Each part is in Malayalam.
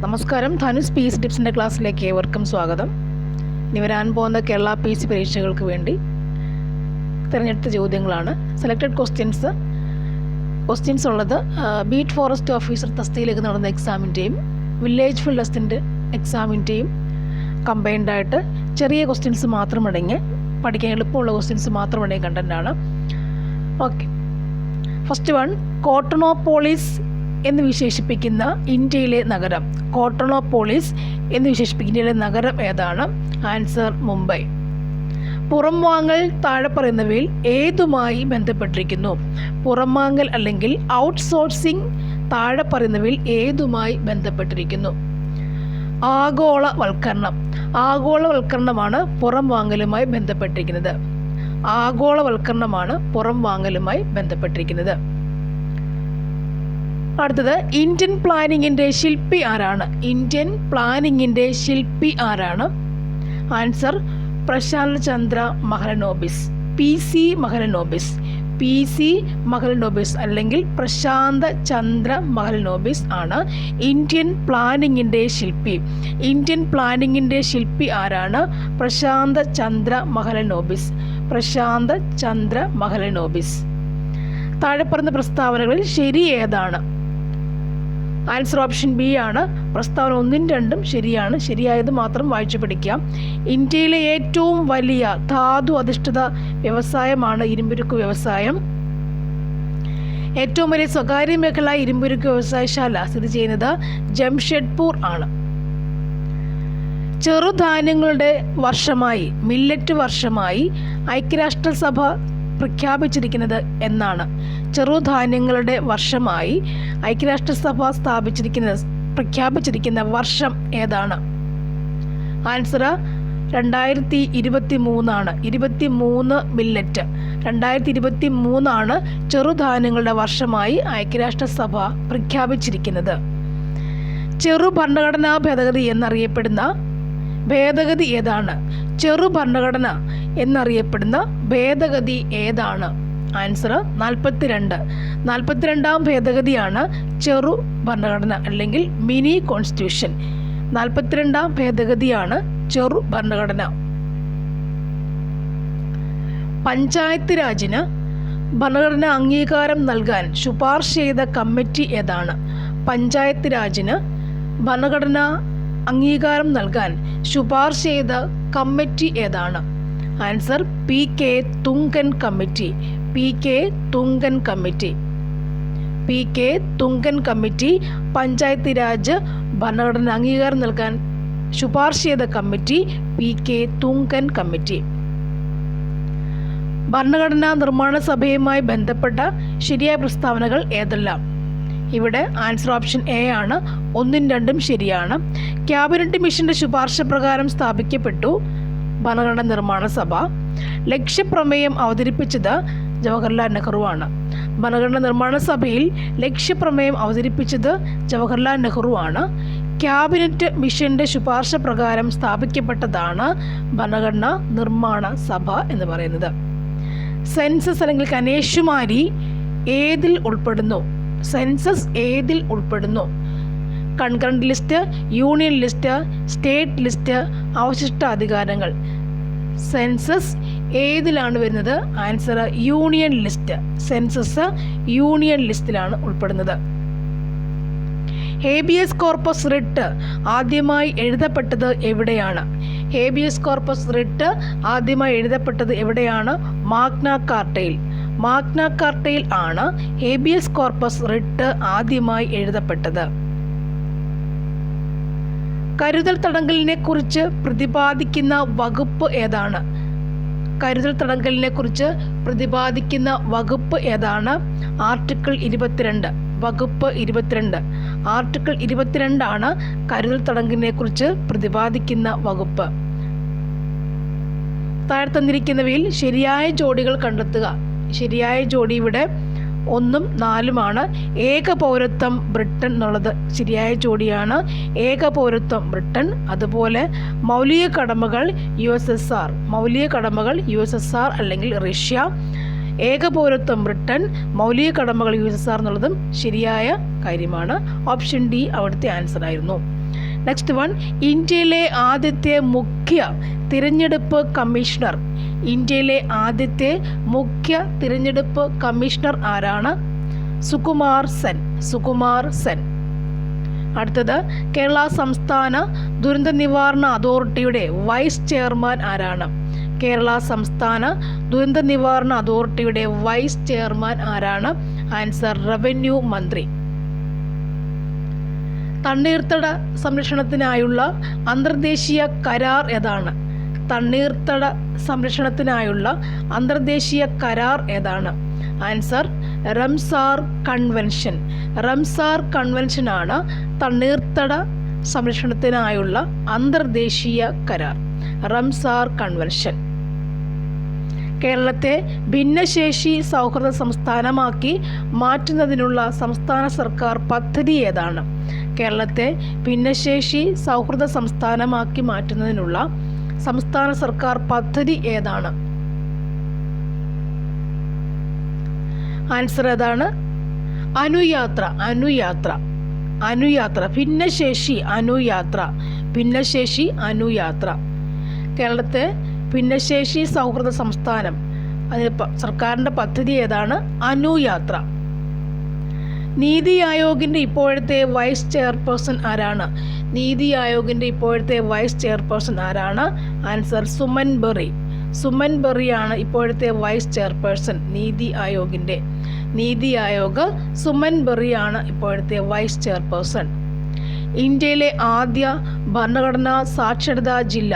നമസ്കാരം. ധനുസ് പി എസ് ടിപ്സിൻ്റെ ക്ലാസ്സിലേക്ക് ഏവർക്കും സ്വാഗതം. ഇനി വരാൻ പോകുന്ന കേരള പി എസ് സി പരീക്ഷകൾക്ക് വേണ്ടി തിരഞ്ഞെടുത്ത ചോദ്യങ്ങളാണ്. സെലക്റ്റഡ് ക്വസ്റ്റ്യൻസ് ഉള്ളത് ബീറ്റ് ഫോറസ്റ്റ് ഓഫീസർ തസ്തികയിലേക്ക് നടന്ന എക്സാമിൻ്റെയും വില്ലേജ് ഫീൽഡ് അസിസ്റ്റൻ്റ് എക്സാമിൻ്റെയും കമ്പൈൻഡായിട്ട് ചെറിയ ക്വസ്റ്റ്യൻസ് മാത്രം അടങ്ങി പഠിക്കാൻ എളുപ്പമുള്ള ക്വസ്റ്റ്യൻസ് മാത്രം അടങ്ങിയ കണ്ടൻറ്റാണ്. ഓക്കെ, ഫസ്റ്റ് വൺ, കോട്ടണോപോളിസ് എന്ന് വിശേഷിപ്പിക്കുന്ന ഇന്ത്യയിലെ നഗരം. കോട്ടണോപോളിസ് എന്ന് വിശേഷിപ്പിക്കുന്ന ഇന്ത്യയിലെ നഗരം ഏതാണ്? ആൻസർ മുംബൈ. പുറംവാങ്ങൽ താഴെ പറയുന്നവയിൽ ഏതുമായി ബന്ധപ്പെട്ടിരിക്കുന്നു? പുറംവാങ്ങൽ അല്ലെങ്കിൽ ഔട്ട്സോഴ്സിംഗ് താഴെ പറയുന്നവയിൽ ഏതുമായി ബന്ധപ്പെട്ടിരിക്കുന്നു? ആഗോളവൽക്കരണമാണ് പുറംവാങ്ങലുമായി ബന്ധപ്പെട്ടിരിക്കുന്നത്. ആഗോളവൽക്കരണമാണ് പുറംവാങ്ങലുമായി ബന്ധപ്പെട്ടിരിക്കുന്നത്. അടുത്തത്, ഇന്ത്യൻ പ്ലാനിങ്ങിൻ്റെ ശില്പി ആരാണ്? ഇന്ത്യൻ പ്ലാനിങ്ങിൻ്റെ ശില്പി ആരാണ്? Answer Prasanta Chandra Mahalanobis. P C Mahalanobis അല്ലെങ്കിൽ പ്രശാന്ത് ചന്ദ്ര മഹലനോബിസ് ആണ് ഇന്ത്യൻ പ്ലാനിങ്ങിൻ്റെ ശില്പി. ഇന്ത്യൻ പ്ലാനിങ്ങിൻ്റെ ശില്പി ആരാണ്? പ്രശാന്ത് ചന്ദ്ര മഹലനോബിസ്. താഴെ പറഞ്ഞ പ്രസ്താവനകളിൽ ശരി ഏതാണ്? ആൻസർ ഓപ്ഷൻ ബി ആണ്. പ്രസ്താവന 1ഉം 2ഉം ശരിയാണ്. ശരിയായത് മാത്രം വായിച്ചു പഠിക്കാം. ഇന്ത്യയിലെ ഏറ്റവും വലിയ ധാതു അധിഷ്ഠിത വ്യവസായമാണ് ഇരുമ്പുരുക്ക് വ്യവസായം. ഏറ്റവും വലിയ സ്വകാര്യ മേഖല ഇരുമ്പുരുക്ക് വ്യവസായശാല സ്ഥിതി ചെയ്യുന്നത് ജംഷഡ്പൂർ ആണ്. ചെറുധാന്യങ്ങളുടെ വർഷമായി, മില്ലറ്റ് വർഷമായി ഐക്യരാഷ്ട്രസഭ പ്രഖ്യാപിച്ചിരിക്കുന്നത് എന്നാണ്? ചെറുധാന്യങ്ങളുടെ വർഷമായി ഐക്യരാഷ്ട്രസഭ പ്രഖ്യാപിച്ചിരിക്കുന്ന വർഷം ഏതാണ്? ആൻസർ 2023 ആണ്. 23 മില്ലറ്റ്. 2023 ചെറുധാന്യങ്ങളുടെ വർഷമായി ഐക്യരാഷ്ട്രസഭ പ്രഖ്യാപിച്ചിരിക്കുന്നത്. ചെറുഭരണഘടനാ ഭേദഗതി എന്നറിയപ്പെടുന്ന ഭേദഗതി ഏതാണ്? ചെറുഭരണഘടന എന്നറിയപ്പെടുന്ന ഭേദഗതി ഏതാണ്? ആൻസർ 42. ഭേദഗതിയാണ് ചെറു ഭരണഘടന അല്ലെങ്കിൽ മിനി കോൺസ്റ്റിറ്റ്യൂഷൻ. 42 ഭേദഗതിയാണ് ചെറു ഭരണഘടന. പഞ്ചായത്ത് രാജിന് ഭരണഘടന അംഗീകാരം നൽകാൻ ശുപാർശ ചെയ്ത കമ്മിറ്റി ഏതാണ്? പഞ്ചായത്ത് രാജിന് ഭരണഘടന അംഗീകാരം നൽകാൻ ശുപാർശ ചെയ്ത കമ്മിറ്റി ഏതാണ്? Answer PK Thungon committee. Panchayat Raj ഭരണഘടന അംഗീകാരം നൽകാൻ ശുപാർശ ചെയ്ത കമ്മിറ്റി PK തുങ്കൻ കമ്മിറ്റി. ഭരണഘടനാ നിർമ്മാണ സഭയുമായി ബന്ധപ്പെട്ട ശരിയായ പ്രസ്താവനകൾ ഏതെല്ലാം? ഇവിടെ ആൻസർ ഓപ്ഷൻ എ ആണ്. 1ഉം 2ഉം ശരിയാണ്. ക്യാബിനറ്റ് മിഷന്റെ ശുപാർശ പ്രകാരം സ്ഥാപിക്കപ്പെട്ടു ഭരണഘടനാ നിർമ്മാണ സഭ. ലക്ഷ്യപ്രമേയം അവതരിപ്പിച്ചത് ജവഹർലാൽ നെഹ്റു ആണ്. ഭരണഘടനാ നിർമ്മാണ സഭയിൽ ലക്ഷ്യപ്രമേയം അവതരിപ്പിച്ചത് ജവഹർലാൽ നെഹ്റു ആണ്. ക്യാബിനറ്റ് മിഷന്റെ ശുപാർശ പ്രകാരം സ്ഥാപിക്കപ്പെട്ടതാണ് ഭരണഘടനാ നിർമ്മാണ സഭ എന്ന് പറയുന്നത്. സെൻസസ് അല്ലെങ്കിൽ കനേഷുമാരി ഏതിൽ ഉൾപ്പെടുന്നു? സെൻസസ് ഏതിൽ ഉൾപ്പെടുന്നു? Concurrent list, union list, state list, അവശിഷ്ട അധികാരങ്ങൾ. സെൻസസ് ഏതിലാണ് വരുന്നത്? Answer union list. Census union ലിസ്റ്റിലാണ് ഉൾപ്പെടുന്നത്. ഹേബിയസ് കോർപ്പസ് റിട്ട് ആദ്യമായി എഴുതപ്പെട്ടത് എവിടെയാണ്? ഹേബിയസ് കോർപ്പസ് റിട്ട് ആദ്യമായി എഴുതപ്പെട്ടത് എവിടെയാണ്? മാഗ്ന കാർട്ടയിൽ ആണ് ഹേബിയസ് കോർപ്പസ് റിട്ട് ആദ്യമായി എഴുതപ്പെട്ടത്. കരുതൽ തടങ്കലിനെ കുറിച്ച് പ്രതിപാദിക്കുന്ന വകുപ്പ് ഏതാണ്? കരുതൽ തടങ്കലിനെ കുറിച്ച് പ്രതിപാദിക്കുന്ന വകുപ്പ് ഏതാണ്? ആർട്ടിക്കിൾ 22. വകുപ്പ് 22. ആർട്ടിക്കിൾ 22 കരുതൽ തടങ്കലിനെ കുറിച്ച് പ്രതിപാദിക്കുന്ന വകുപ്പ്. താഴെ തന്നിരിക്കുന്നവയിൽ ശരിയായ ജോഡികൾ കണ്ടെത്തുക. ശരിയായ ജോഡി ഇവിടെ 1ഉം 4ഉമാണ്. ഏക പൗരത്വം ബ്രിട്ടൻ എന്നുള്ളത് ശരിയായ ജോഡിയാണ്. ഏക പൗരത്വം ബ്രിട്ടൻ. അതുപോലെ മൗലിക കടമകൾ USSR അല്ലെങ്കിൽ റഷ്യ. ഏകപൗരത്വം ബ്രിട്ടൻ, മൗലിക കടമകൾ USSR എന്നുള്ളതും ശരിയായ കാര്യമാണ്. ഓപ്ഷൻ ഡി അവിടുത്തെ ആൻസർ ആയിരുന്നു. നെക്സ്റ്റ് വൺ, ഇന്ത്യയിലെ ആദ്യത്തെ മുഖ്യ തിരഞ്ഞെടുപ്പ് കമ്മീഷണർ. ഇന്ത്യയിലെ ആദ്യത്തെ മുഖ്യ തിരഞ്ഞെടുപ്പ് കമ്മീഷണർ ആരാണ്? സുകുമാർ സെൻ. സുകുമാർ സെൻ. അടുത്തത്, കേരള സംസ്ഥാന ദുരന്ത നിവാരണ അതോറിറ്റിയുടെ വൈസ് ചെയർമാൻ ആരാണ്? കേരള സംസ്ഥാന ദുരന്ത നിവാരണ അതോറിറ്റിയുടെ വൈസ് ചെയർമാൻ ആരാണ്? ആൻസർ റവന്യൂ മന്ത്രി. തണ്ണീർത്തട സംരക്ഷണത്തിനായുള്ള അന്തർദേശീയ കരാർ ഏതാണ്? തണ്ണീർത്തട സംരക്ഷണത്തിനായുള്ള അന്തർദേശീയ കരാർ ഏതാണ്? Answer Ramsar convention. റംസാർ കൺവെൻഷനാണ് തണ്ണീർത്തട സംരക്ഷണത്തിനായുള്ള അന്തർദേശീയ കരാർ. Ramsar convention. കേരളത്തെ ഭിന്നശേഷി സൗഹൃദ സംസ്ഥാനമാക്കി മാറ്റുന്നതിനുള്ള സംസ്ഥാന സർക്കാർ പദ്ധതി ഏതാണ്? കേരളത്തെ ഭിന്നശേഷി സൗഹൃദ സംസ്ഥാനമാക്കി മാറ്റുന്നതിനുള്ള സംസ്ഥാന സർക്കാർ പദ്ധതി ഏതാണ്? ആൻസർ ഏതാണ്? അനുയാത്ര. അനുയാത്ര. അനുയാത്ര. ഭിന്നശേഷി അനുയാത്ര. ഭിന്നശേഷി അനുയാത്ര. കേരളത്തെ ഭിന്നശേഷി സൗഹൃദ സംസ്ഥാനം, അതിന് സർക്കാരിൻ്റെ പദ്ധതി ഏതാണ്? അനുയാത്ര. നീതി ആയോഗിൻ്റെ ഇപ്പോഴത്തെ വൈസ് ചെയർപേഴ്സൺ ആരാണ്? നീതി ആയോഗിൻ്റെ ഇപ്പോഴത്തെ വൈസ് ചെയർപേഴ്സൺ ആരാണ്? ആൻസർ സുമൻ ബെറി. സുമൻ ബെറിയാണ് ഇപ്പോഴത്തെ വൈസ് ചെയർപേഴ്സൺ നീതി ആയോഗിൻ്റെ. നീതി ആയോഗ് സുമൻ ബെറിയാണ് ഇപ്പോഴത്തെ വൈസ് ചെയർപേഴ്സൺ. ഇന്ത്യയിലെ ആദ്യ ഭരണഘടനാ സാക്ഷരതാ ജില്ല.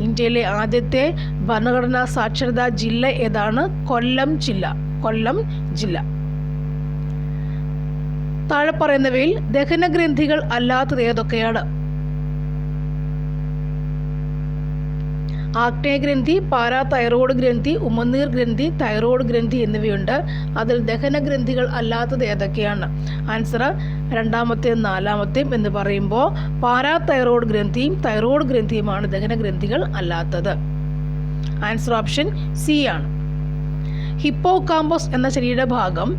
ഇന്ത്യയിലെ ആദ്യത്തെ ഭരണഘടനാ സാക്ഷരതാ ജില്ല ഏതാണ്? കൊല്ലം ജില്ല. കൊല്ലം ജില്ല. താഴെ പറയുന്നവയിൽ ദഹനഗ്രന്ഥികൾ അല്ലാത്തത് ഏതൊക്കെയാണ്? ആഗ്നേയഗ്രന്ഥി, പാരാതൈറോയ്ഡ് ഗ്രന്ഥി, ഉമിനീർ ഗ്രന്ഥി, തൈറോയ്ഡ് ഗ്രന്ഥി എന്നിവയുണ്ട്. അതിൽ ദഹനഗ്രന്ഥികൾ അല്ലാത്തത് ഏതൊക്കെയാണ്? ആൻസർ രണ്ടാമത്തെയും നാലാമത്തെയും എന്ന് പറയുമ്പോൾ പാരാതൈറോയ്ഡ് ഗ്രന്ഥിയും തൈറോയ്ഡ് ഗ്രന്ഥിയുമാണ് ദഹനഗ്രന്ഥികൾ അല്ലാത്തത്. ആൻസർ ഓപ്ഷൻ സി ആണ്. ഹിപ്പോകാമ്പസ് എന്ന ശരീരഭാഗം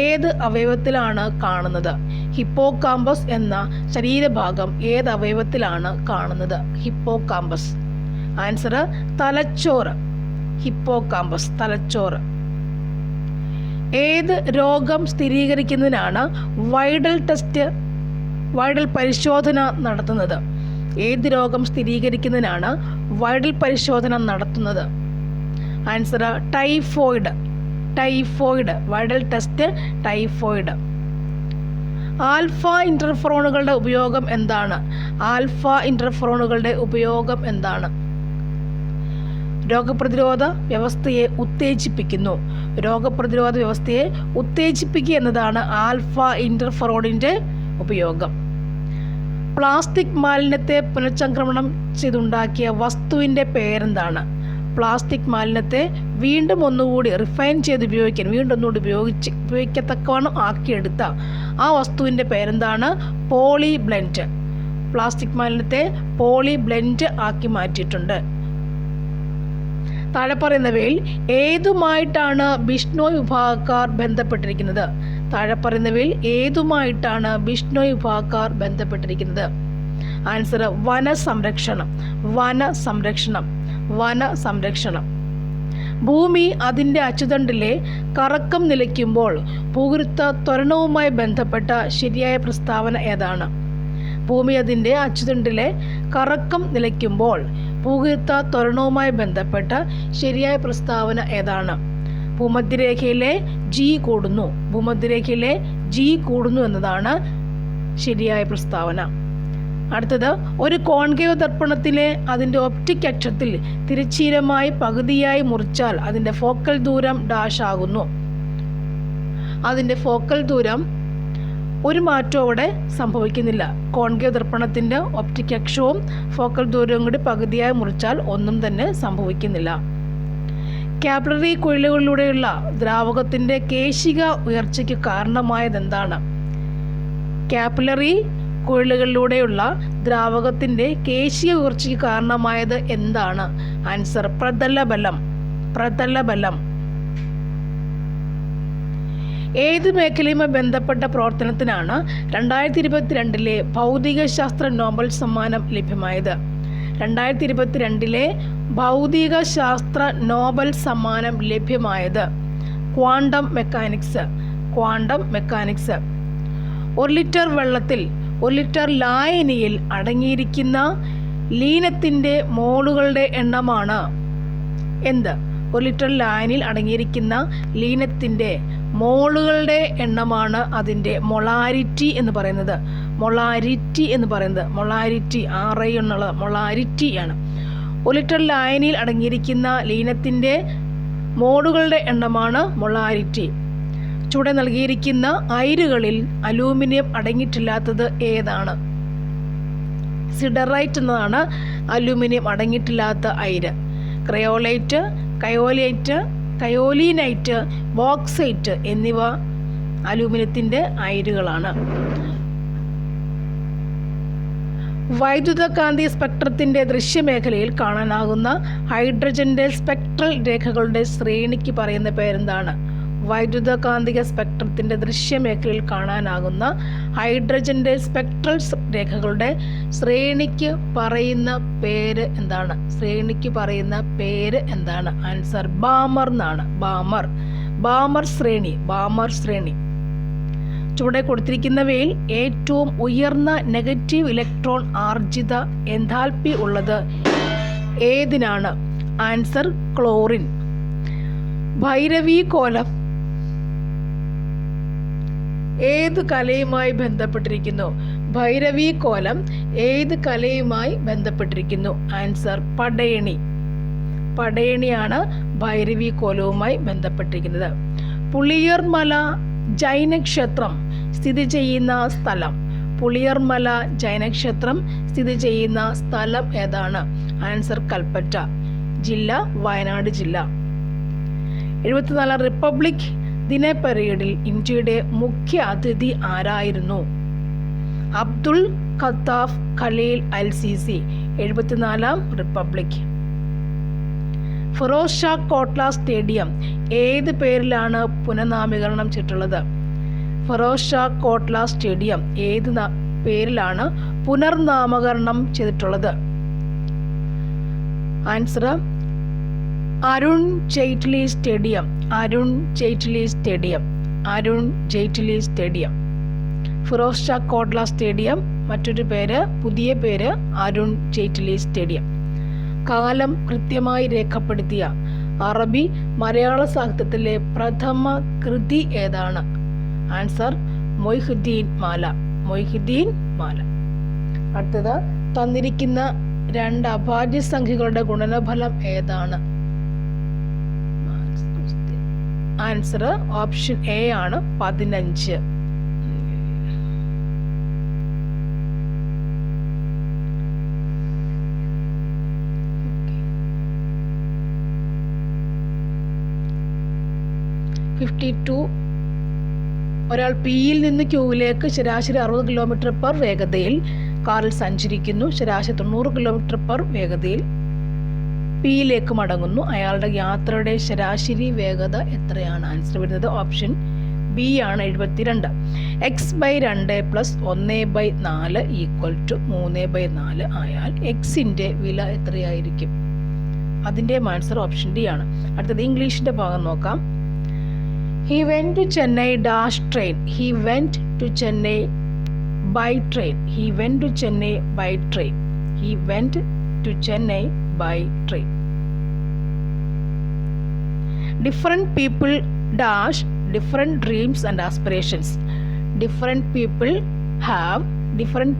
ഏത് അവയവത്തിലാണ് കാണുന്നത്? ഹിപ്പോകാമ്പസ് എന്ന ശരീരഭാഗം ഏത് അവയവത്തിലാണ് കാണുന്നത്? ഹിപ്പോകാമ്പസ്. ആൻസർ തലച്ചോറ്. ഹിപ്പോകാമ്പസ്, തലച്ചോറ്. ഏത് രോഗം സ്ഥിരീകരിക്കുന്നതിനാണ് വൈഡൽ പരിശോധന നടത്തുന്നത്? ഏത് രോഗം സ്ഥിരീകരിക്കുന്നതിനാണ് വൈഡൽ പരിശോധന നടത്തുന്നത്? Answer typhoid. Typhoid. Widal test typhoid. Alpha ഇന്റർഫെറോണുകളുടെ ഉപയോഗം എന്താണ്? ആൽഫ ഇന്റർഫെറോണുകളുടെ ഉപയോഗം എന്താണ്? രോഗപ്രതിരോധ വ്യവസ്ഥയെ ഉത്തേജിപ്പിക്കുന്നു. രോഗപ്രതിരോധ വ്യവസ്ഥയെ ഉത്തേജിപ്പിക്കുക എന്നതാണ് ആൽഫ ഇന്റർഫെറോണിൻ്റെ ഉപയോഗം. പ്ലാസ്റ്റിക് മാലിന്യത്തെ പുനഃചംക്രമണം ചെയ്തുണ്ടാക്കിയ വസ്തുവിൻ്റെ പേരെന്താണ്? പ്ലാസ്റ്റിക് മാലിന്യത്തെ വീണ്ടും ഒന്നുകൂടി റിഫൈൻ ചെയ്ത് ഉപയോഗിക്കാൻ, വീണ്ടും ഒന്നുകൂടി ഉപയോഗിക്കത്തക്കവണ്ണം ആക്കിയെടുത്ത ആ വസ്തുവിൻ്റെ പേരെന്താണ്? Poly blend. പ്ലാസ്റ്റിക് മാലിന്യത്തെ പോളി ബ്ലെൻഡ് ആക്കി മാറ്റിയിട്ടുണ്ട്. താഴെ പറയുന്നവയിൽ ഏതുമായിട്ടാണ് ബിഷ്ണോയ് വിഭാഗക്കാർ ബന്ധപ്പെട്ടിരിക്കുന്നത്? താഴെ പറയുന്നവയിൽ ഏതുമായിട്ടാണ് ബിഷ്ണോയ് വിഭാഗക്കാർ ബന്ധപ്പെട്ടിരിക്കുന്നത്? ആൻസർ വനസംരക്ഷണം. വനസംരക്ഷണം. വനസംരക്ഷണം. ഭൂമി അതിൻ്റെ അച്ചുതണ്ടിലെ കറക്കം നിലയ്ക്കുമ്പോൾ ഭൂഗുരുത്വ ത്വരണവുമായി ബന്ധപ്പെട്ട ശരിയായ പ്രസ്താവന ഏതാണ്? ഭൂമി അതിൻ്റെ അച്ചുതണ്ടിലെ കറക്കം നിലയ്ക്കുമ്പോൾ ഭൂഗുരുത്വ ത്വരണവുമായി ബന്ധപ്പെട്ട ശരിയായ പ്രസ്താവന ഏതാണ്? ഭൂമധ്യരേഖയിലെ ജി കൂടുന്നു. ഭൂമധ്യരേഖയിലെ ജി കൂടുന്നു എന്നതാണ് ശരിയായ പ്രസ്താവന. അടുത്തത്, ഒരു കോൺകേവ് ദർപ്പണത്തിലെ അതിൻ്റെ ഒപ്റ്റിക് അക്ഷത്തിൽ തിരശ്ചീനമായി പകുതിയായി മുറിച്ചാൽ അതിൻ്റെ ഫോക്കൽ ദൂരം ഡാഷ് ആകുന്നു. അതിൻ്റെ ഫോക്കൽ ദൂരം ഒരു മാറ്റവും അവിടെ സംഭവിക്കുന്നില്ല. കോൺകേവ് ദർപ്പണത്തിൻ്റെ ഒപ്റ്റിക് അക്ഷവും ഫോക്കൽ ദൂരവും കൂടി പകുതിയായി മുറിച്ചാൽ ഒന്നും തന്നെ സംഭവിക്കുന്നില്ല. കാപ്പിലറി കുഴലുകളിലൂടെയുള്ള ദ്രാവകത്തിൻ്റെ കേശിക ഉയർച്ചയ്ക്ക് കാരണമായതെന്താണ്? കാപ്പിലറി കുഴലുകളിലൂടെയുള്ള ദ്രാവകത്തിൻ്റെ കേശിക ഉയർച്ചയ്ക്ക് കാരണമായത് എന്താണ്? ആൻസർ പ്രതലബലം. പ്രതലബലം. ഏത് മേഖലയുമായി ബന്ധപ്പെട്ട പ്രവർത്തനത്തിനാണ് 2022 ഭൗതികശാസ്ത്ര നോബൽ സമ്മാനം ലഭ്യമായത്? 2022 ഭൗതികശാസ്ത്ര നോബൽ സമ്മാനം ലഭ്യമായത് ക്വാണ്ടം മെക്കാനിക്സ്. 1 ലിറ്റർ വെള്ളത്തിൽ 1 ലിറ്റർ ലായനിയിൽ അടങ്ങിയിരിക്കുന്ന ലീനത്തിൻ്റെ മോളുകളുടെ എണ്ണമാണ് എന്ത്? 1 ലിറ്റർ ലായനിയിൽ അടങ്ങിയിരിക്കുന്ന ലീനത്തിൻ്റെ മോളുകളുടെ എണ്ണമാണ് അതിൻ്റെ മൊളാരിറ്റി എന്ന് പറയുന്നത്. മൊളാരിറ്റി RI എന്നുള്ള മൊളാരിറ്റിയാണ്. 1 ലിറ്റർ ലായനിയിൽ അടങ്ങിയിരിക്കുന്ന ലീനത്തിൻ്റെ മോളുകളുടെ എണ്ണമാണ് മൊളാരിറ്റി. ചുവടെ നൽകിയിരിക്കുന്ന അയിരുകളിൽ അലൂമിനിയം അടങ്ങിയിട്ടില്ലാത്തത് ഏതാണ്? സിഡറൈറ്റ് എന്നതാണ് അലൂമിനിയം അടങ്ങിയിട്ടില്ലാത്ത അയിര്. ക്രയോലൈറ്റ്, കയോലിനൈറ്റ്, ബോക്സൈറ്റ് എന്നിവ അലൂമിനിയത്തിൻ്റെ അയിരുകളാണ്. വൈദ്യുതകാന്തി സ്പെക്ട്രത്തിൻ്റെ ദൃശ്യമേഖലയിൽ കാണാനാകുന്ന ഹൈഡ്രജൻ്റെ സ്പെക്ട്രൽ രേഖകളുടെ ശ്രേണിക്ക് പറയുന്ന പേരെന്താണ്? വൈദ്യുതകാന്തിക സ്പെക്ട്രത്തിൻ്റെ ദൃശ്യമേഖലയിൽ കാണാനാകുന്ന ഹൈഡ്രജൻ്റെ സ്പെക്ട്രൽ രേഖകളുടെ ശ്രേണിക്ക് പറയുന്ന പേര് എന്താണ്? ആൻസർ ബാമർ എന്നാണ്. ബാമർ ശ്രേണി. ചുവടെ കൊടുത്തിരിക്കുന്നവയിൽ ഏറ്റവും ഉയർന്ന നെഗറ്റീവ് ഇലക്ട്രോൺ ആർജിത എൻതാൽപ്പി ഉള്ളത് ഏതിനാണ്? Answer chlorine. ഭൈരവീകോലം ഏത് കലയുമായി ബന്ധപ്പെട്ടിരിക്കുന്നു? ആൻസർ പടയണിയാണ് ഭൈരവീകോലവുമായി ബന്ധപ്പെട്ടിരിക്കുന്നത്. പുളിയർമല ജൈനക്ഷേത്രം സ്ഥിതി ചെയ്യുന്ന സ്ഥലം ഏതാണ്? ആൻസർ കൽപ്പറ്റ. ജില്ല വയനാട് ജില്ല. 74 റിപ്പബ്ലിക് ദിന പരേഡിൽ ഇന്ത്യയുടെ മുഖ്യ അതിഥി ആരായിരുന്നു? അബ്ദുൽ ഖത്താഫ് ഖലീൽ അൽ സീസി. 74ാം republic. Firoz Shah Kotler stadium ഏത് പേരിലാണ് പുനർനാമകരണം ചെയ്തിട്ടുള്ളത്? ഫിറോസ് ഷാ കോട്ട്ല സ്റ്റേഡിയം ഏത് പേരിലാണ് പുനർനാമകരണം ചെയ്തിട്ടുള്ളത്? Answer Arun Jaitley stadium. Firoz Shah Kotler stadium മറ്റൊരു പേര്, പുതിയ പേര് അരുൺ ജെയ്റ്റ്ലി സ്റ്റേഡിയം. കാലം കൃത്യമായി രേഖപ്പെടുത്തിയ അറബി മലയാള സാഹിത്യത്തിലെ പ്രഥമ കൃതി ഏതാണ്? ആൻസർ മൊയ്ഹുദ്ദീൻ മാല. അടുത്തത് തന്നിരിക്കുന്ന 2 അഭാജ്യ സംഖ്യകളുടെ ഗുണനഫലം ഏതാണ്? ആൻസർ ഓപ്ഷൻ എ ആണ് 15. ഒരാൾ പിയിൽ നിന്ന് ക്യൂവിലേക്ക് ശരാശരി 60 km/h വേഗതയിൽ കാറിൽ സഞ്ചരിക്കുന്നു. ശരാശരി 90 km/h വേഗതയിൽ പിയിലേക്ക് മടങ്ങുന്നു. അയാളുടെ യാത്രയുടെ ശരാശരി വേഗത എത്രയാണ്? ആൻസർ വരുന്നത് ഓപ്ഷൻ ബി ആണ് 72. x/2 + 1/4 = 3/4 ആയാൽ എക്സിൻ്റെ വില എത്രയായിരിക്കും? അതിൻ്റെ ആൻസർ ഓപ്ഷൻ ഡി ആണ്. അടുത്തത് ഇംഗ്ലീഷിൻ്റെ ഭാഗം നോക്കാം. He went to Chennai train. He went to Chennai by train. Different people different dreams and aspirations. Different people have different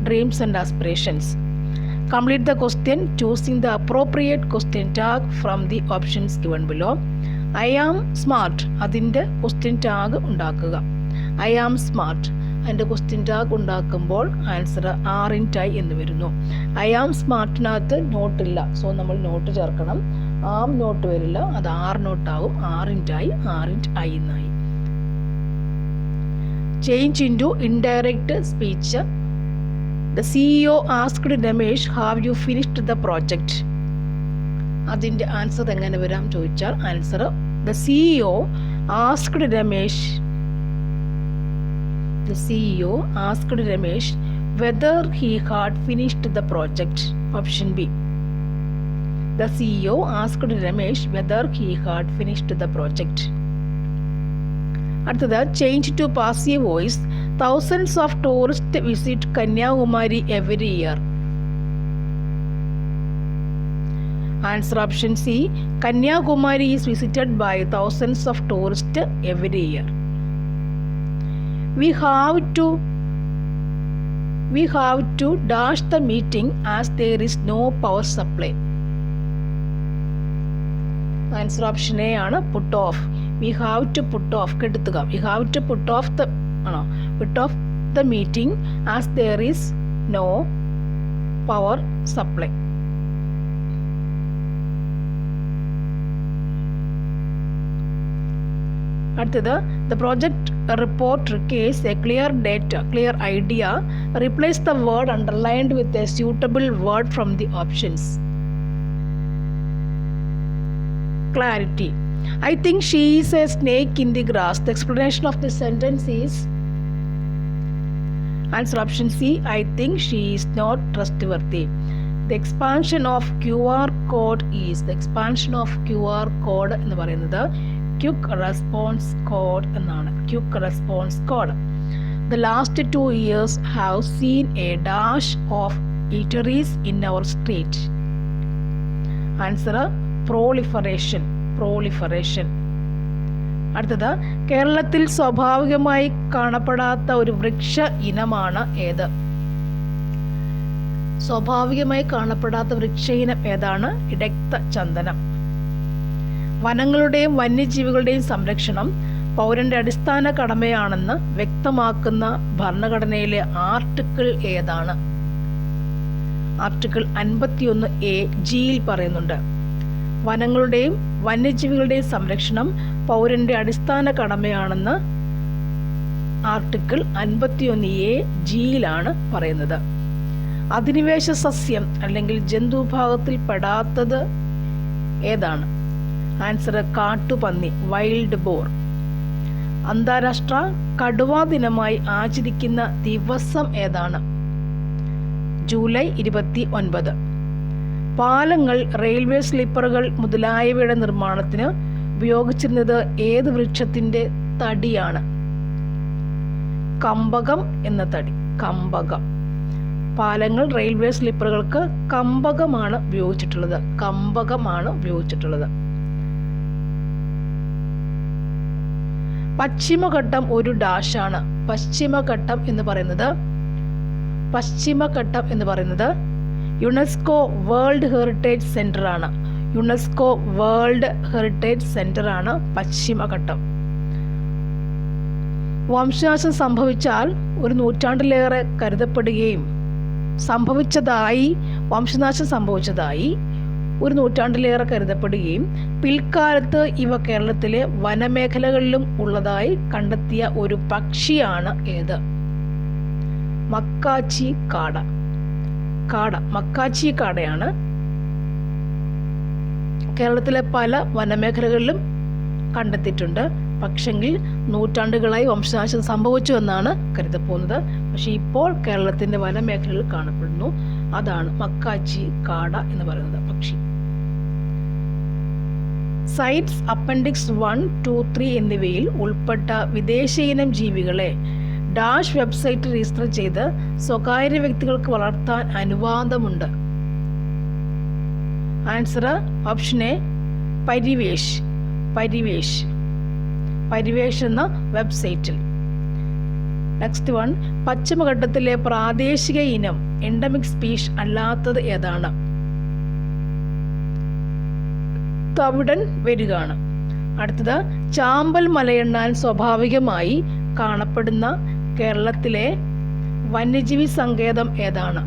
dreams and aspirations. Complete the question choosing the appropriate question tag from the options given below. I am smart. അതിൻ്റെ ക്വസ്റ്റ്യൻ ടാഗ് ഉണ്ടാക്കുക. I am smart. അതിൻ്റെ ക്വസ്റ്റ്യൻ ടാഗ് ഉണ്ടാക്കുമ്പോൾ ആൻസർ ആറിൻറ്റായി എന്ന് വരുന്നു. I am സ്മാർട്ടിനകത്ത് നോട്ടില്ല, സോ നമ്മൾ നോട്ട് ചേർക്കണം. ആം നോട്ട് വരില്ല, അത് ആർ നോട്ടാവും. ആറിൻറ്റായി ആയി എന്നായി. Change into indirect speech. The CEO asked Ramesh, have you finished the project? അതിൻ്റെ ആൻസർ എങ്ങനെ വരാം ചോദിച്ചാൽ answer the CEO asked Ramesh, the CEO asked Ramesh whether he had finished the project. Option B. The CEO asked Ramesh whether he had finished the project. അടുത്തത് change to passive voice. Thousands of tourists visit Kanyakumari every year. Answer option C. Kanyakumari is visited by thousands of tourists every year. We have to dash the meeting as there is no power supply. Answer option A ആണ് put off. We have to put off കെടുത്തുക. We have to put off the meeting as there is no power supply. അടുത്തത് the project report requires a clear idea. Replace the word underlined with a suitable word from the options. Clarity. I think she is a snake in the grass. The explanation of the sentence is answer option C. I think she is not trustworthy. The expansion of QR code എന്ന് പറയുന്നത് ക്വിക്ക് റെസ്പോൺസ് കോഡ് എന്നാണ്. Quick response code. The last 2 years have seen a dash of eateries in our street. Answer proliferation. അടുത്തത് കേരളത്തിൽ സ്വാഭാവികമായി കാണപ്പെടാത്ത ഒരു വൃക്ഷ ഇനമാണ് ഏത്? സ്വാഭാവികമായി കാണപ്പെടാത്ത വൃക്ഷ ഇനം ഏതാണ്? ഇടക്ത ചന്ദനം. വനങ്ങളുടെയും വന്യജീവികളുടെയും സംരക്ഷണം പൗരന്റെ അടിസ്ഥാന കടമയാണെന്ന് വ്യക്തമാക്കുന്ന ഭരണഘടനയിലെ ആർട്ടിക്കിൾ ഏതാണ്? ആർട്ടിക്കിൾ 51A ജിയിൽ പറയുന്നുണ്ട്, വനങ്ങളുടെയും വന്യജീവികളുടെയും സംരക്ഷണം പൗരന്റെ അടിസ്ഥാന കടമയാണെന്ന് ആർട്ടിക്കിൾ 51A ജിയിലാണ് പറയുന്നത്. അധിനിവേശ സസ്യം അല്ലെങ്കിൽ ജന്തുവിഭാഗത്തിൽ പെടാത്തത് ഏതാണ്? ആൻസർ കാട്ടുപന്നി, വൈൽഡ് ബോർ. അന്താരാഷ്ട്ര കടുവാ ദിനമായി ആചരിക്കുന്ന ദിവസം ഏതാണ്? ജൂലൈ 29. പാലങ്ങൾ, റെയിൽവേ സ്ലീപ്പറുകൾ മുതലായവയുടെ നിർമ്മാണത്തിന് ഉപയോഗിച്ചിരുന്നത് ഏത് വൃക്ഷത്തിന്റെ തടിയാണ്? കമ്പകം എന്ന തടി. കമ്പകം. പാലങ്ങൾ, റെയിൽവേ സ്ലീപ്പറുകൾക്ക് കമ്പകമാണ് ഉപയോഗിച്ചിട്ടുള്ളത്. പശ്ചിമഘട്ടം ഒരു ഡാഷാണ്. പശ്ചിമഘട്ടം എന്ന് പറയുന്നത് യുനെസ്കോ വേൾഡ് ഹെറിറ്റേജ് സെന്റർ ആണ്. പശ്ചിമഘട്ടം. വംശനാശം സംഭവിച്ചാൽ ഒരു നൂറ്റാണ്ടിലേറെ കരുതപ്പെടുകയും പിൽക്കാലത്ത് ഇവ കേരളത്തിലെ വനമേഖലകളിലും ഉള്ളതായി കണ്ടെത്തിയ ഒരു പക്ഷിയാണ് ഏത്? മക്കാച്ചി കാടയാണ്. കേരളത്തിലെ പല വനമേഖലകളിലും കണ്ടെത്തിയിട്ടുണ്ട്. പക്ഷെങ്കിൽ നൂറ്റാണ്ടുകളായി വംശനാശം സംഭവിച്ചു എന്നാണ് കരുതപ്പെടുന്നത്. പക്ഷെ ഇപ്പോൾ കേരളത്തിന്റെ വനമേഖലകളിൽ കാണപ്പെടുന്നു. അതാണ് മക്കാച്ചി കാട എന്ന് പറയുന്നത് പക്ഷി. സൈറ്റ്സ് അപ്പൻഡിക്സ് 1, 2, 3 എന്നിവയിൽ ഉൾപ്പെട്ട വിദേശ ഇനം ജീവികളെ ഡാഷ് വെബ്സൈറ്റ് രജിസ്റ്റർ ചെയ്ത് സ്വകാര്യ വ്യക്തികൾക്ക് വളർത്താൻ അനുവാദമുണ്ട്. ആൻസർ ഓപ്ഷൻ എ പരിവേഷ് എന്ന വെബ്സൈറ്റിൽ. നെക്സ്റ്റ് വൺ, പശ്ചിമഘട്ടത്തിലെ പ്രാദേശിക ഇനം എൻഡമിക് സ്പീഷ് അല്ലാത്തത് ഏതാണ്? തവിടൻ വെരുകാണ്. അടുത്തത്, ചാമ്പൽ മലയെണ്ണാൻ സ്വാഭാവികമായി കാണപ്പെടുന്ന കേരളത്തിലെ വന്യജീവി സങ്കേതം ഏതാണ്?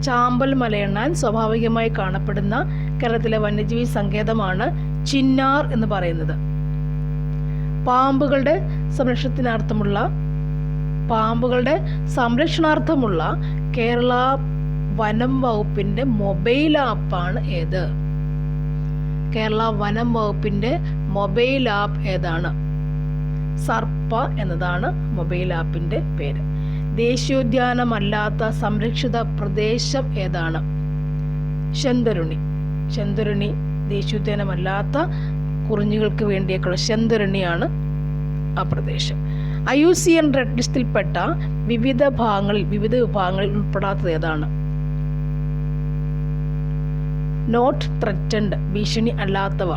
ചാമ്പൽ മലയെണ്ണാൻ സ്വാഭാവികമായി കാണപ്പെടുന്ന കേരളത്തിലെ വന്യജീവി സങ്കേതമാണ് ചിന്നാർ എന്ന് പറയുന്നത്. പാമ്പുകളുടെ സംരക്ഷണാർത്ഥമുള്ള കേരള വനം വകുപ്പിന്റെ മൊബൈൽ ആപ്പാണ് ഏത്? കേരള വനം വകുപ്പിൻ്റെ മൊബൈൽ ആപ്പ് ഏതാണ്? സർപ്പ എന്നതാണ് മൊബൈൽ ആപ്പിൻ്റെ പേര്. ദേശീയോദ്യാനമല്ലാത്ത സംരക്ഷിത പ്രദേശം ഏതാണ്? ശെന്തരുണി. ശെന്തരുണി ദേശീയോദ്യാനമല്ലാത്ത കുറിഞ്ഞികൾക്ക് വേണ്ടിയൊക്കെയുള്ള ശെന്തരുണിയാണ് ആ പ്രദേശം. IUCN റെഡ് ലിസ്റ്റിൽപ്പെട്ട വിവിധ വിഭാഗങ്ങളിൽ ഉൾപ്പെടാത്തത് ഏതാണ്? നോട്ട് ത്രെറ്റൻഡ് ഭീഷണി അല്ലാത്തവ.